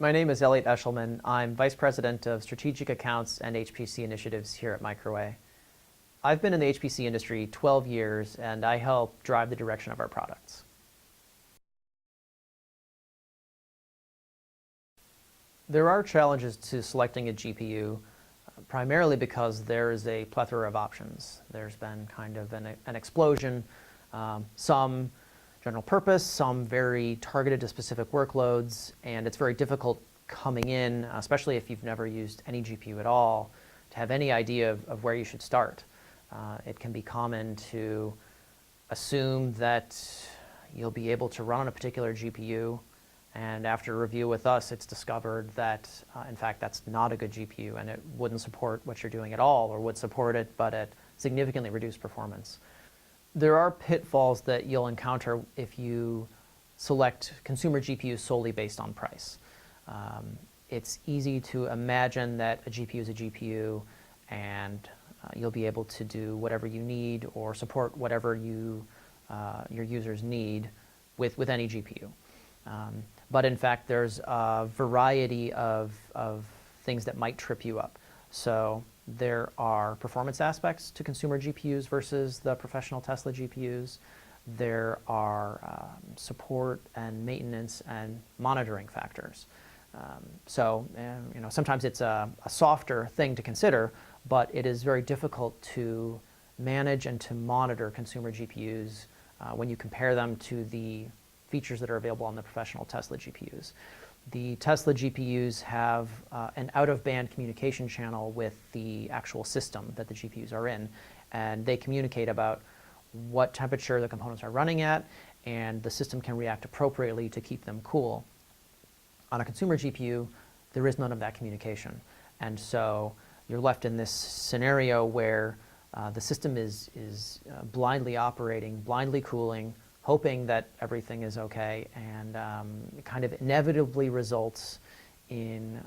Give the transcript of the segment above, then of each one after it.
My name is Eliot Eshelman. I'm Vice President of Strategic Accounts and HPC Initiatives here at Microway. I've been in the HPC industry 12 years, and I help drive the direction of our products. There are challenges to selecting a GPU, primarily because there is a plethora of options. There's been kind of an explosion, some general purpose, some very targeted to specific workloads, and it's very difficult coming in, especially if you've never used any GPU at all, to have any idea of where you should start. It can be common to assume that you'll be able to run on a particular GPU, and after review with us, it's discovered that, in fact, that's not a good GPU, and it wouldn't support what you're doing at all, or would support it, but at significantly reduced performance. There are pitfalls that you'll encounter if you select consumer GPUs solely based on price. It's easy to imagine that a GPU is a GPU, and you'll be able to do whatever you need or support whatever your users need with any GPU. But in fact, there's a variety of things that might trip you up. So there are performance aspects to consumer GPUs versus the professional Tesla GPUs. There are support and maintenance and monitoring factors. Sometimes it's a softer thing to consider, but it is very difficult to manage and to monitor consumer GPUs when you compare them to the features that are available on the professional Tesla GPUs. The Tesla GPUs have an out-of-band communication channel with the actual system that the GPUs are in, and they communicate about what temperature the components are running at, and the system can react appropriately to keep them cool. On a consumer GPU, there is none of that communication, and so you're left in this scenario where the system is blindly operating, blindly cooling, hoping that everything is okay, and it kind of inevitably results in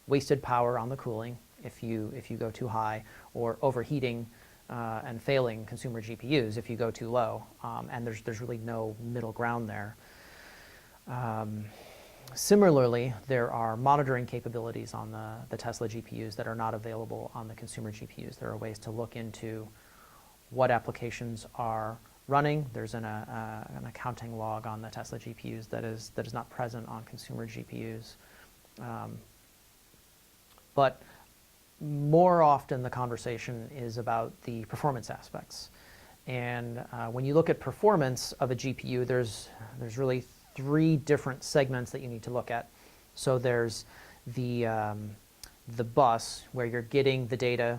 wasted power on the cooling if you go too high, or overheating and failing consumer GPUs if you go too low, and there's really no middle ground there. Similarly, there are monitoring capabilities on the Tesla GPUs that are not available on the consumer GPUs. There are ways to look into what applications are running. There's an accounting log on the Tesla GPUs that is not present on consumer GPUs. But more often the conversation is about the performance aspects. And when you look at performance of a GPU, there's really three different segments that you need to look at. So there's the bus, where you're getting the data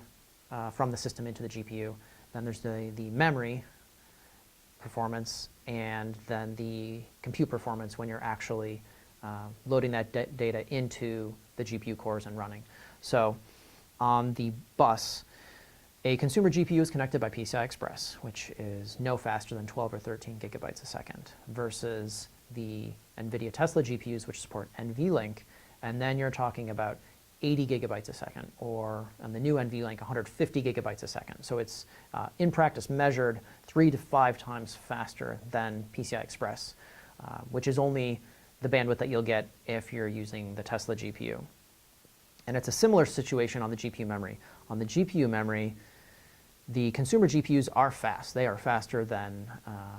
from the system into the GPU. Then there's the memory performance, and then the compute performance when you're actually loading that data into the GPU cores and running. So on the bus, a consumer GPU is connected by PCI Express, which is no faster than 12 or 13 gigabytes a second, versus the NVIDIA Tesla GPUs, which support NVLink, and then you're talking about 80 gigabytes a second, or on the new NVLink, 150 gigabytes a second. So it's, in practice, measured 3 to 5 times faster than PCI Express, which is only the bandwidth that you'll get if you're using the Tesla GPU. And it's a similar situation on the GPU memory. On the GPU memory, the consumer GPUs are fast. They are faster than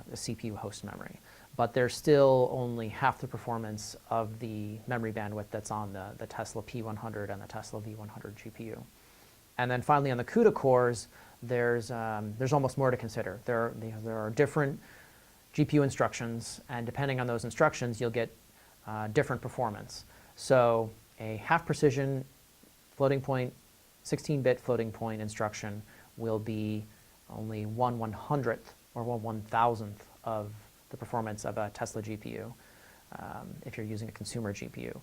the CPU host memory. But they're still only half the performance of the memory bandwidth that's on the Tesla P100 and the Tesla V100 GPU. And then finally, on the CUDA cores, there's almost more to consider. There are different GPU instructions, and depending on those instructions, you'll get different performance. So a half-precision floating point, 16-bit floating point instruction will be only 1/100th or 1/1000th of the performance of a Tesla GPU if you're using a consumer GPU.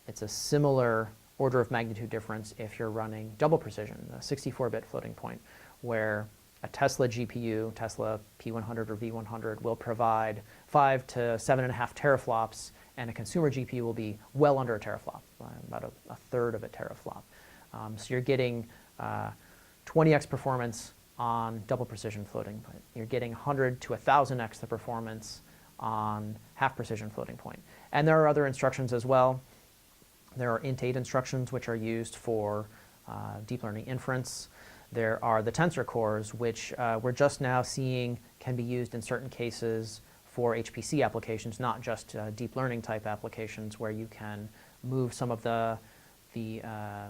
It's a similar order of magnitude difference if you're running double precision, a 64-bit floating point, where a Tesla GPU, Tesla P100 or V100, will provide 5 to 7.5 teraflops, and a consumer GPU will be well under a teraflop, about a third of a teraflop. So you're getting 20x performance on double precision floating point. You're getting 100 to 1,000x the performance on half-precision floating point. And there are other instructions as well. There are int8 instructions, which are used for deep learning inference. There are the tensor cores, which we're just now seeing can be used in certain cases for HPC applications, not just deep learning type applications where you can move some of the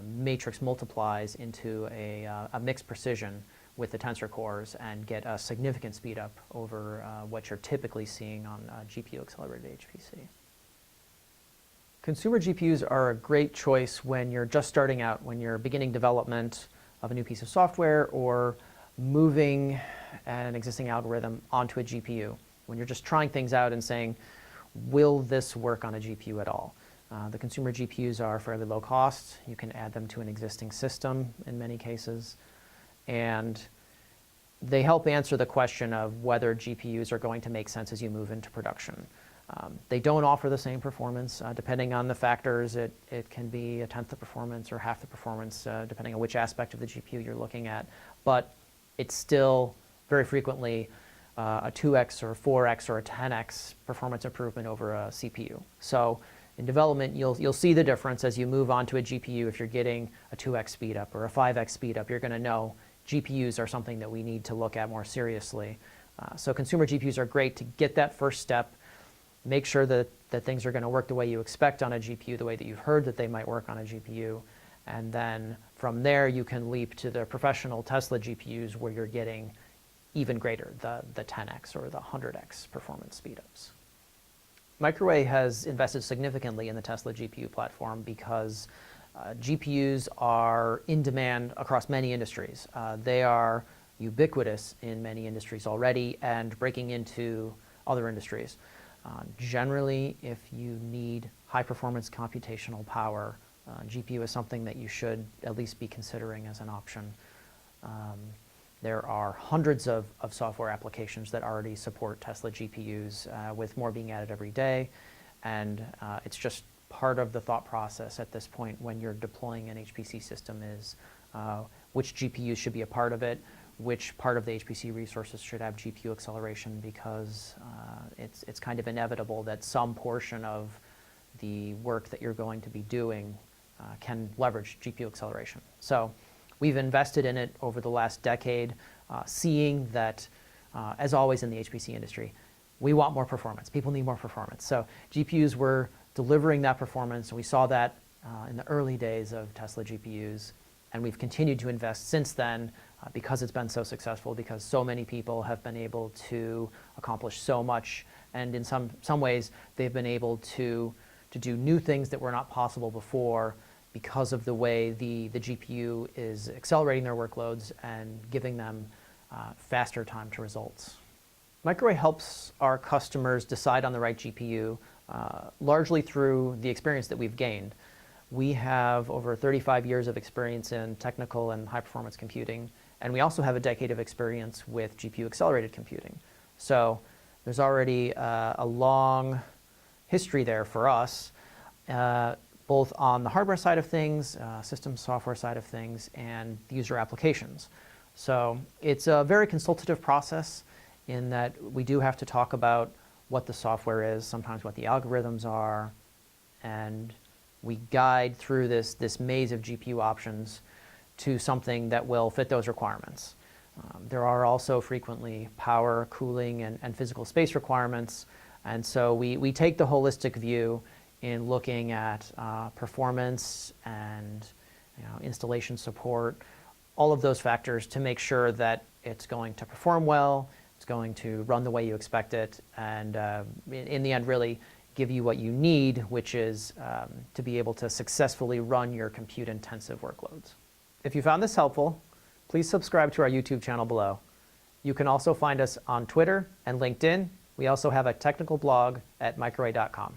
matrix multiplies into a mixed precision with the tensor cores and get a significant speed up over what you're typically seeing on GPU accelerated HPC. Consumer GPUs are a great choice when you're just starting out, when you're beginning development of a new piece of software or moving an existing algorithm onto a GPU, when you're just trying things out and saying, will this work on a GPU at all? The consumer GPUs are fairly low cost. You can add them to an existing system in many cases. And they help answer the question of whether GPUs are going to make sense as you move into production. They don't offer the same performance. Depending on the factors, it can be a tenth the performance or half the performance, depending on which aspect of the GPU you're looking at. But it's still very frequently a 2x or 4x or a 10x performance improvement over a CPU. So in development, you'll see the difference as you move on to a GPU. If you're getting a 2x speed up or a 5x speed up, you're going to know GPUs are something that we need to look at more seriously. So consumer GPUs are great to get that first step, make sure that things are going to work the way you expect on a GPU, the way that you've heard that they might work on a GPU. And then from there, you can leap to the professional Tesla GPUs where you're getting even greater, the 10x or the 100x performance speedups. Microway has invested significantly in the Tesla GPU platform because GPUs are in demand across many industries. They are ubiquitous in many industries already and breaking into other industries. Generally, if you need high-performance computational power, GPU is something that you should at least be considering as an option. There are hundreds of software applications that already support Tesla GPUs, with more being added every day. And it's just part of the thought process at this point when you're deploying an HPC system is which GPUs should be a part of it, which part of the HPC resources should have GPU acceleration, because it's kind of inevitable that some portion of the work that you're going to be doing can leverage GPU acceleration. So we've invested in it over the last decade, seeing that, as always in the HPC industry, we want more performance. People need more performance. So GPUs were delivering that performance, and we saw that in the early days of Tesla GPUs. And we've continued to invest since then because it's been so successful, because so many people have been able to accomplish so much. And in some ways, they've been able to do new things that were not possible before because of the way the GPU is accelerating their workloads and giving them faster time to results. Microway helps our customers decide on the right GPU largely through the experience that we've gained. We have over 35 years of experience in technical and high-performance computing, and we also have a decade of experience with GPU-accelerated computing. So there's already a long history there for us, both on the hardware side of things, system software side of things, and the user applications. So it's a very consultative process in that we do have to talk about what the software is, sometimes what the algorithms are, and we guide through this maze of GPU options to something that will fit those requirements. There are also frequently power, cooling, and physical space requirements, and so we take the holistic view in looking at performance and installation support, all of those factors to make sure that it's going to perform well, it's going to run the way you expect it, and in the end really give you what you need, which is to be able to successfully run your compute-intensive workloads. If you found this helpful, please subscribe to our YouTube channel below. You can also find us on Twitter and LinkedIn. We also have a technical blog at microway.com.